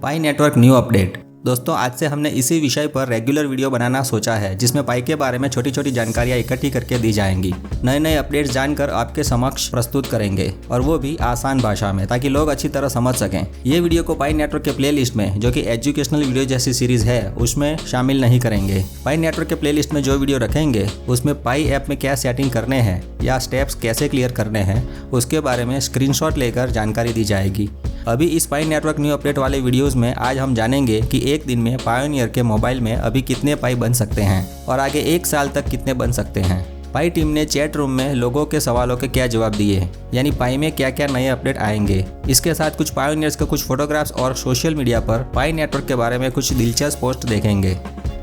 पाई network new update. दोस्तों, आज से हमने इसी विषय पर रेगुलर वीडियो बनाना सोचा है, जिसमें पाई के बारे में छोटी छोटी जानकारियां इकट्ठी करके दी जाएंगी। नए नए अपडेट्स जानकर आपके समक्ष प्रस्तुत करेंगे, और वो भी आसान भाषा में, ताकि लोग अच्छी तरह समझ सकें। ये वीडियो को पाई नेटवर्क के प्लेलिस्ट में, जो कि एजुकेशनल वीडियो जैसी सीरीज है, उसमें शामिल नहीं करेंगे। पाई नेटवर्क के प्लेलिस्ट में जो वीडियो रखेंगे उसमें पाई ऐप में क्या सेटिंग करने हैं या स्टेप्स कैसे क्लियर करने हैं, उसके बारे में स्क्रीनशॉट लेकर जानकारी दी जाएगी। अभी इस पाई नेटवर्क न्यू अपडेट वाले वीडियोस में आज हम जानेंगे कि एक दिन में पायोनियर के मोबाइल में अभी कितने पाई बन सकते हैं और आगे एक साल तक कितने बन सकते हैं। पाई टीम ने चैट रूम में लोगों के सवालों के क्या जवाब दिए, यानी पाई में क्या क्या नए अपडेट आएंगे। इसके साथ कुछ पायोनियर्स के कुछ फोटोग्राफ्स और सोशल मीडिया पर पाई नेटवर्क के बारे में कुछ दिलचस्प पोस्ट देखेंगे।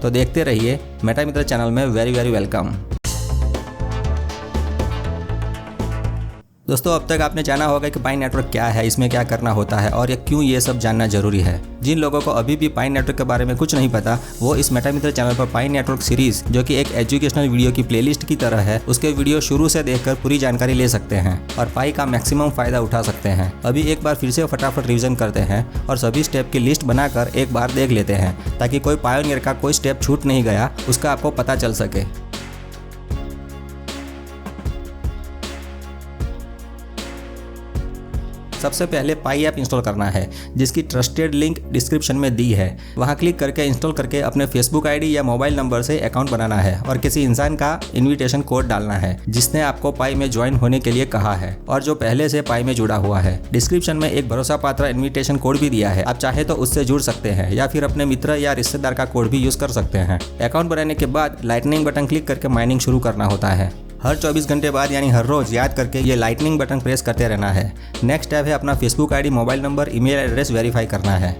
तो देखते रहिए मेटा मित्र चैनल में। Very welcome. दोस्तों, अब तक आपने जाना होगा कि पाई नेटवर्क क्या है, इसमें क्या करना होता है और क्यों ये सब जानना जरूरी है। जिन लोगों को अभी भी पाई नेटवर्क के बारे में कुछ नहीं पता, वो इस मेटा मित्र चैनल पर पाई नेटवर्क सीरीज, जो कि एक एजुकेशनल वीडियो की प्लेलिस्ट की तरह है, उसके वीडियो शुरू से देखकर पूरी जानकारी ले सकते हैं और पाई का मैक्सिमम फायदा उठा सकते हैं। अभी एक बार फिर से फटाफट रिवीजन करते हैं और सभी स्टेप की लिस्ट बनाकर एक बार देख लेते हैं, ताकि कोई पायोनियर का कोई स्टेप छूट नहीं गया, उसका आपको पता चल सके। सबसे पहले पाई ऐप इंस्टॉल करना है, जिसकी ट्रस्टेड लिंक डिस्क्रिप्शन में दी है। वहां क्लिक करके इंस्टॉल करके अपने फेसबुक आईडी या मोबाइल नंबर से अकाउंट बनाना है और किसी इंसान का इनविटेशन कोड डालना है, जिसने आपको पाई में ज्वाइन होने के लिए कहा है और जो पहले से पाई में जुड़ा हुआ है। डिस्क्रिप्शन में एक भरोसा पात्र इन्विटेशन कोड भी दिया है, आप चाहे तो उससे जुड़ सकते हैं या फिर अपने मित्र या रिश्तेदार का कोड भी यूज कर सकते हैं। अकाउंट बनाने के बाद लाइटनिंग बटन क्लिक करके माइनिंग शुरू करना होता है। हर 24 घंटे बाद यानी हर रोज याद करके ये लाइटनिंग बटन प्रेस करते रहना है। नेक्स्ट स्टेप है अपना Facebook ID, mobile number, email address verify करना है।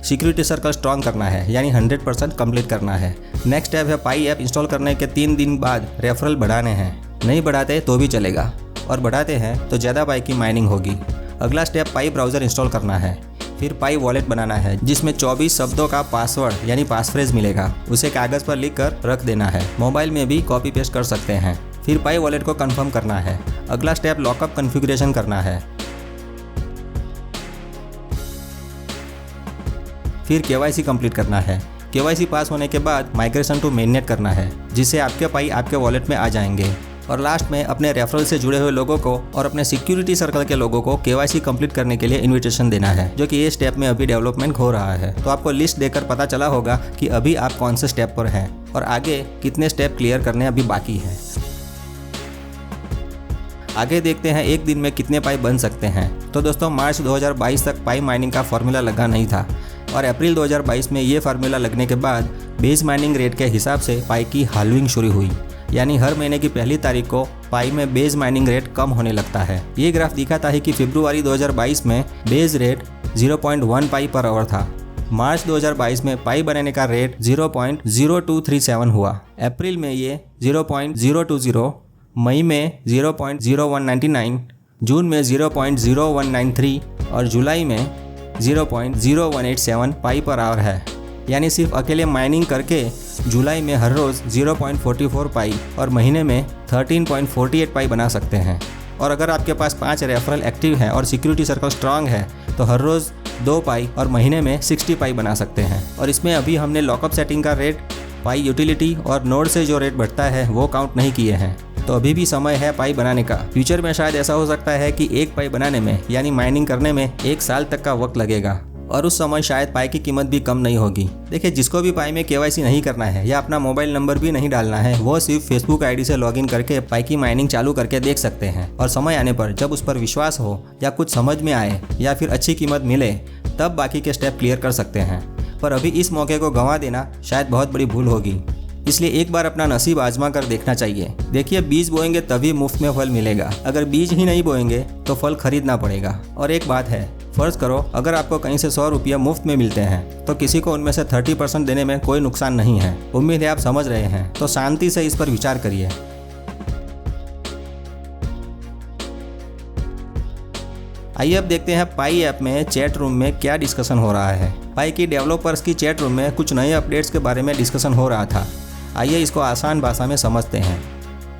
सिक्योरिटी सर्कल स्ट्रॉन्ग करना है, यानी 100% कंप्लीट करना है। नेक्स्ट स्टेप है पाई ऐप इंस्टॉल करने के 3 दिन बाद रेफरल बढ़ाने हैं। नहीं बढ़ाते तो भी चलेगा, और बढ़ाते हैं तो ज़्यादा पाई की माइनिंग होगी। अगला स्टेप पाई ब्राउज़र इंस्टॉल करना है। फिर पाई वॉलेट बनाना है, जिसमें 24 शब्दों का पासवर्ड यानी पासफ्रेज मिलेगा। उसे कागज़ पर लिख कर रख देना है। मोबाइल में भी कॉपी पेस्ट कर सकते हैं। फिर पाई वॉलेट को कंफर्म करना है। अगला स्टेप लॉकअप कॉन्फ़िगरेशन करना है। फिर केवाईसी कंप्लीट करना है। केवाईसी पास होने के बाद माइग्रेशन टू मेननेट करना है, जिससे आपके पाई आपके वॉलेट में आ जाएंगे। और लास्ट में अपने रेफरल से जुड़े हुए लोगों को और अपने सिक्योरिटी सर्कल के लोगों को केवाईसी कंप्लीट करने के लिए इनविटेशन देना है, जो कि ये स्टेप में अभी डेवलपमेंट हो रहा है। तो आपको लिस्ट देखकर पता चला होगा कि अभी आप कौन से स्टेप पर हैं और आगे कितने स्टेप क्लियर करने अभी बाकी हैं। आगे देखते हैं एक दिन में कितने पाई बन सकते हैं। तो दोस्तों, मार्च 2022 तक पाई माइनिंग का फॉर्मूला लगा नहीं था, और अप्रैल 2022 में ये फार्मूला लगने के बाद बेस माइनिंग रेट के हिसाब से पाई की हाल्विंग शुरू हुई, यानी हर महीने की पहली तारीख को पाई में बेस माइनिंग रेट कम होने लगता है। ये ग्राफ दिखाता है कि फरवरी 2022 में बेस रेट 0.1 पाई पर आवर था। मार्च 2022 में पाई बनाने का रेट 0.0237 हुआ। अप्रैल में ये 0.020, मई में 0.0199, जून में 0.0193 और जुलाई में 0.0187 पाई पर आवर है। यानी सिर्फ अकेले माइनिंग करके जुलाई में हर रोज़ 0.44 पाई और महीने में 13.48 पाई बना सकते हैं। और अगर आपके पास 5 रेफरल एक्टिव हैं और सिक्योरिटी सर्कल स्ट्रांग है, तो हर रोज़ 2 पाई और महीने में 60 पाई बना सकते हैं। और इसमें अभी हमने लॉकअप सेटिंग का रेट, पाई यूटिलिटी और नोड से जो रेट बढ़ता है वो काउंट नहीं किए हैं। तो अभी भी समय है पाई बनाने का। फ्यूचर में शायद ऐसा हो सकता है कि एक पाई बनाने में यानी माइनिंग करने में 1 साल तक का वक्त लगेगा, और उस समय शायद पाई की कीमत भी कम नहीं होगी। देखिए, जिसको भी पाई में केवाईसी नहीं करना है या अपना मोबाइल नंबर भी नहीं डालना है, वो सिर्फ फेसबुक आईडी से लॉगिन करके पाई की माइनिंग चालू करके देख सकते हैं। और समय आने पर जब उस पर विश्वास हो या कुछ समझ में आए या फिर अच्छी कीमत मिले, तब बाकी के स्टेप क्लियर कर सकते हैं। पर अभी इस मौके को गंवा देना शायद बहुत बड़ी भूल होगी, इसलिए एक बार अपना नसीब आजमा कर देखना चाहिए। देखिए, बीज बोएंगे तभी मुफ्त में फल मिलेगा। अगर बीज ही नहीं बोएंगे तो फल खरीदना पड़ेगा। और एक बात है, फर्ज करो अगर आपको कहीं से 100 रुपया मुफ्त में मिलते हैं, तो किसी को उनमें से 30% देने में कोई नुकसान नहीं है। उम्मीद है आप समझ रहे हैं, तो शांति से इस पर विचार करिए। आइए अब देखते हैं पाई ऐप में चैट रूम में क्या डिस्कशन हो रहा है। पाई की डेवलपर्स की चैट रूम में कुछ नए अपडेट्स के बारे में डिस्कशन हो रहा था। आइए इसको आसान भाषा में समझते हैं।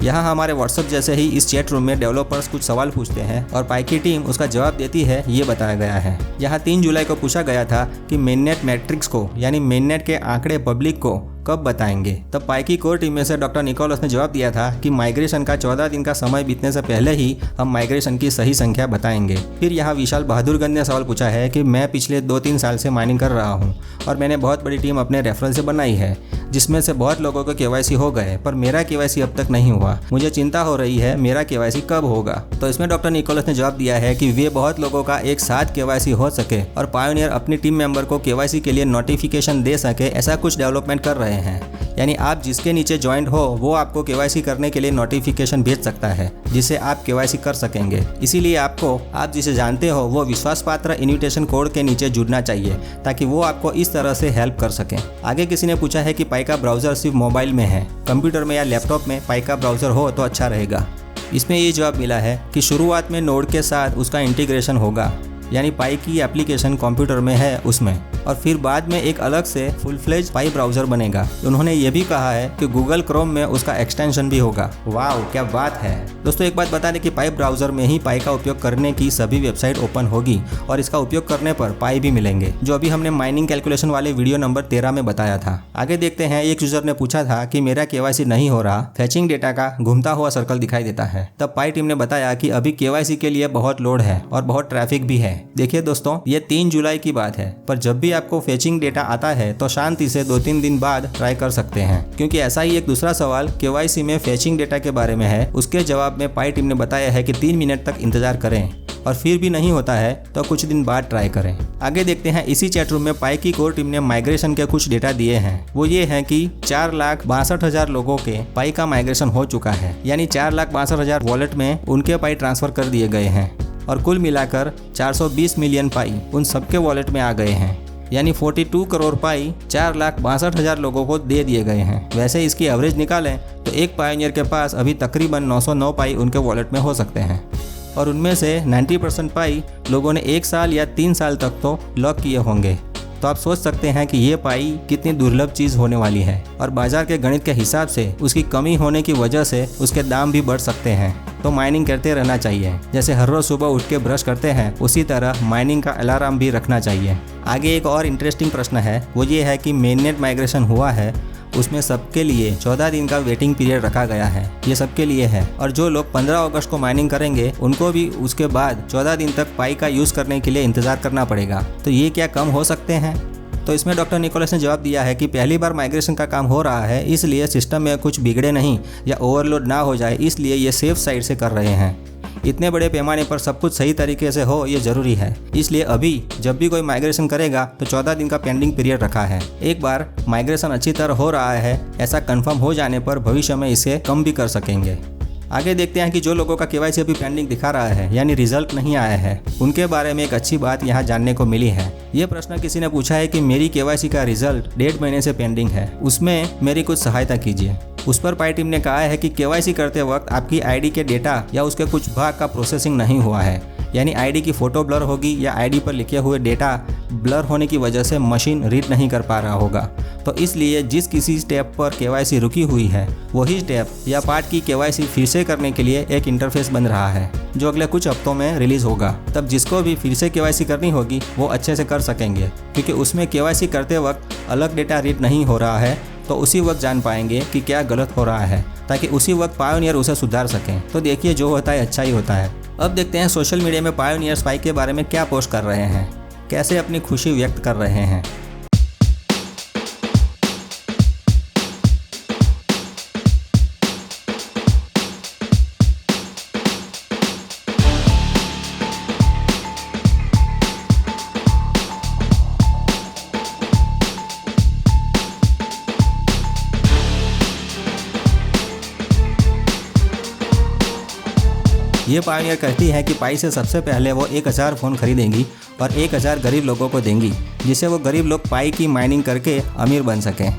यहाँ हमारे व्हाट्सएप जैसे ही इस चैट रूम में डेवलपर्स कुछ सवाल पूछते हैं और पाई की टीम उसका जवाब देती है, ये बताया गया है। यहाँ 3 जुलाई को पूछा गया था कि मेननेट मैट्रिक्स को यानी मेननेट के आंकड़े पब्लिक को कब बताएंगे। तब पाई की कोर टीम में से डॉक्टर निकोलस ने जवाब दिया था कि माइग्रेशन का 14 दिन का समय बीतने से पहले ही हम माइग्रेशन की सही संख्या बताएंगे। फिर यहाँ विशाल बहादुरगंज ने सवाल पूछा है कि मैं पिछले 2-3 साल से माइनिंग कर रहा हूँ और मैंने बहुत बड़ी टीम अपने रेफरल से बनाई है, जिसमें से बहुत लोगों को केवाईसी हो गए, पर मेरा केवाईसी अब तक नहीं हुआ। मुझे चिंता हो रही है, मेरा केवाईसी कब होगा। तो इसमें डॉक्टर निकोलस ने जवाब दिया है कि वे बहुत लोगों का एक साथ केवाईसी हो सके और पायोनियर अपनी टीम मेंबर को केवाईसी के लिए नोटिफिकेशन दे सके, ऐसा कुछ डेवलपमेंट कर रहे हैं। यानी आप जिसके नीचे ज्वाइंट हो वो आपको केवाईसी करने के लिए नोटिफिकेशन भेज सकता है, जिससे आप केवाईसी कर सकेंगे। इसीलिए आपको आप जिसे जानते हो वो विश्वास पात्र इन्विटेशन कोड के नीचे जुड़ना चाहिए, ताकि वो आपको इस तरह से हेल्प कर सके। आगे किसी ने पूछा है कि पाई का ब्राउजर सिर्फ मोबाइल में है, कंप्यूटर में या लैपटॉप में पाई का ब्राउजर हो तो अच्छा रहेगा। इसमें ये जवाब मिला है कि शुरुआत में नोड के साथ उसका इंटीग्रेशन होगा, यानी पाई की एप्लीकेशन कंप्यूटर में है उसमें, और फिर बाद में एक अलग से फुल फ्लेज पाई ब्राउजर बनेगा। उन्होंने ये भी कहा है कि गूगल क्रोम में उसका एक्सटेंशन भी होगा। वाह, क्या बात है। दोस्तों, एक बात बता दें कि पाई ब्राउजर में ही पाई का उपयोग करने की सभी वेबसाइट ओपन होगी और इसका उपयोग करने पर पाई भी मिलेंगे, जो अभी हमने माइनिंग कैलकुलेशन वाले वीडियो नंबर 13 में बताया था। आगे देखते हैं, एक यूजर ने पूछा था कि मेरा केवाईसी नहीं हो रहा, फेचिंग डेटा का घूमता हुआ सर्कल दिखाई देता है। तब पाई टीम ने बताया कि अभी केवाईसी के लिए बहुत लोड है और बहुत ट्रैफिक भी है। देखिए दोस्तों, ये 3 जुलाई की बात है, पर जब भी आपको फेचिंग डेटा आता है तो शांति से 2-3 दिन बाद ट्राई कर सकते हैं, क्योंकि ऐसा ही एक दूसरा सवाल केवाईसी में फेचिंग डेटा के बारे में है। उसके जवाब में पाई टीम ने बताया है कि 3 मिनट तक इंतजार करें और फिर भी नहीं होता है तो कुछ दिन बाद ट्राई करें। आगे देखते हैं, इसी चैट रूम में पाई की कोर टीम ने माइग्रेशन के कुछ डेटा दिए हैं। वो ये है कि 4,62,000 लोगों के पाई का माइग्रेशन हो चुका है, यानी 4,62,000 वॉलेट में उनके पाई ट्रांसफर कर दिए गए हैं और कुल मिलाकर 420 मिलियन पाई उन सबके वॉलेट में आ गए हैं, यानी 42 करोड़ पाई 4,62,000 लोगों को दे दिए गए हैं। वैसे इसकी एवरेज निकालें तो एक पायोनियर के पास अभी तकरीबन 909 पाई उनके वॉलेट में हो सकते हैं और उनमें से 90% पाई लोगों ने 1 साल या 3 साल तक तो लॉक किए होंगे। तो आप सोच सकते हैं कि ये पाई कितनी दुर्लभ चीज़ होने वाली है और बाजार के गणित के हिसाब से उसकी कमी होने की वजह से उसके दाम भी बढ़ सकते हैं। तो माइनिंग करते रहना चाहिए, जैसे हर रोज सुबह उठ के ब्रश करते हैं उसी तरह माइनिंग का अलार्म भी रखना चाहिए। आगे एक और इंटरेस्टिंग प्रश्न है, वो ये है कि मेननेट माइग्रेशन हुआ है उसमें सबके लिए 14 दिन का वेटिंग पीरियड रखा गया है। ये सबके लिए है और जो लोग 15 अगस्त को माइनिंग करेंगे उनको भी उसके बाद 14 दिन तक पाई का यूज़ करने के लिए इंतज़ार करना पड़ेगा। तो ये क्या कम हो सकते हैं? तो इसमें डॉक्टर निकोलस ने जवाब दिया है कि पहली बार माइग्रेशन का काम हो रहा है, इसलिए सिस्टम में कुछ बिगड़े नहीं या ओवरलोड ना हो जाए, इसलिए ये सेफ साइड से कर रहे हैं। इतने बड़े पैमाने पर सब कुछ सही तरीके से हो ये ज़रूरी है, इसलिए अभी जब भी कोई माइग्रेशन करेगा तो 14 दिन का पेंडिंग पीरियड रखा है। एक बार माइग्रेशन अच्छी तरह हो रहा है ऐसा कंफर्म हो जाने पर भविष्य में इसे कम भी कर सकेंगे। आगे देखते हैं कि जो लोगों का केवाईसी अभी पेंडिंग दिखा रहा है, यानी रिजल्ट नहीं आया है, उनके बारे में एक अच्छी बात यहाँ जानने को मिली है। ये प्रश्न किसी ने पूछा है कि मेरी केवाईसी का रिजल्ट 1.5 महीने से पेंडिंग है, उसमें मेरी कुछ सहायता कीजिए। उस पर पाई टीम ने कहा है कि केवाईसी करते वक्त आपकी आईडी के डेटा या उसके कुछ भाग का प्रोसेसिंग नहीं हुआ है, यानी आईडी की फ़ोटो ब्लर होगी या आईडी पर लिखे हुए डेटा ब्लर होने की वजह से मशीन रीड नहीं कर पा रहा होगा। तो इसलिए जिस किसी स्टेप पर केवाईसी रुकी हुई है वही स्टेप या पार्ट की केवाईसी फिर से करने के लिए एक इंटरफेस बन रहा है, जो अगले कुछ हफ्तों में रिलीज़ होगा। तब जिसको भी फिर से केवाईसी करनी होगी वो अच्छे से कर सकेंगे, क्योंकि उसमें केवाईसी करते वक्त अलग डेटा रीड नहीं हो रहा है, तो उसी वक्त जान पाएंगे कि क्या गलत हो रहा है, ताकि उसी वक्त पायोनियर उसे सुधार सकें। तो देखिए, जो होता है अच्छा ही होता है। अब देखते हैं सोशल मीडिया में पायोनियर्स पाई के बारे में क्या पोस्ट कर रहे हैं, कैसे अपनी खुशी व्यक्त कर रहे हैं। ये पायोनियर कहती है कि पाई से सबसे पहले वो 1000 फ़ोन खरीदेंगी और 1000 गरीब लोगों को देंगी, जिससे वो गरीब लोग पाई की माइनिंग करके अमीर बन सकें।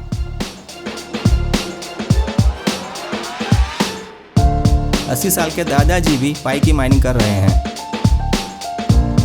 80 साल के दादाजी भी पाई की माइनिंग कर रहे हैं।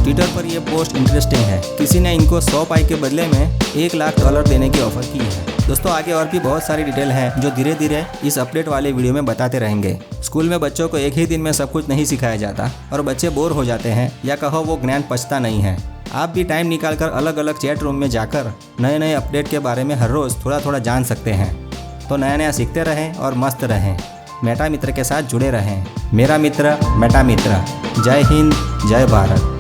ट्विटर पर यह पोस्ट इंटरेस्टिंग है। किसी ने इनको 100 पाई के बदले में $1 लाख देने की ऑफर की है। दोस्तों आगे और भी बहुत सारी डिटेल हैं जो धीरे धीरे इस अपडेट वाले वीडियो में बताते रहेंगे। स्कूल में बच्चों को एक ही दिन में सब कुछ नहीं सिखाया जाता और बच्चे बोर हो जाते हैं या कहो वो ज्ञान पचता नहीं है। आप भी टाइम निकालकर अलग अलग चैट रूम में जाकर नए नए अपडेट के बारे में हर रोज़ थोड़ा थोड़ा जान सकते हैं। तो नया नया सीखते रहें और मस्त रहें। मेटा मित्र के साथ जुड़े रहें। मेरा मित्र मेटा मित्र। जय हिंद, जय भारत।